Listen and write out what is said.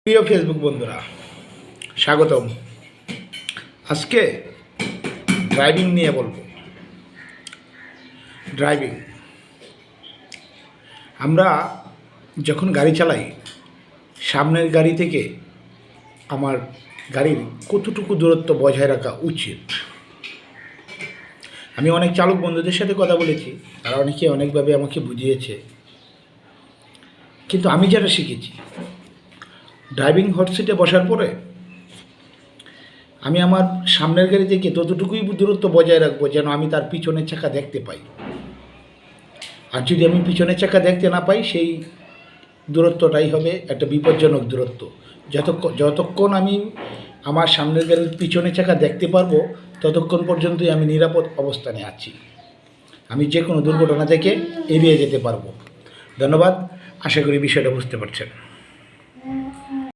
প্রিয় ফেসবুক বন্ধুরা, স্বাগতম। আজকে ড্রাইভিং নিয়ে বলবো। ড্রাইভিং, আমরা যখন গাড়ি চালাই, সামনের গাড়ি থেকে আমার গাড়ির কতটুকু দূরত্ব বজায় রাখা উচিত। আমি অনেক চালক বন্ধুদের সাথে কথা বলেছি, তারা অনেকে অনেকভাবে আমাকে বুঝিয়েছে, কিন্তু আমি যেটা শিখেছি, ড্রাইভিং হট সিটে বসার পরে আমি আমার সামনের গাড়ি থেকে ততটুকুই দূরত্ব বজায় রাখবো যেন আমি তার পিছনের চাকা দেখতে পাই। আর যদি আমি পিছনের চাকা দেখতে না পাই, সেই দূরত্বটাই হবে একটা বিপজ্জনক দূরত্ব। যতক্ষণ আমি আমার সামনের গাড়ির পিছনের চাকা দেখতে পারবো, ততক্ষণ পর্যন্তই আমি নিরাপদ অবস্থানে আছি। আমি যে কোনো দুর্ঘটনা থেকে এড়িয়ে যেতে পারবো। ধন্যবাদ। আশা করি বিষয়টা বুঝতে পারছেন।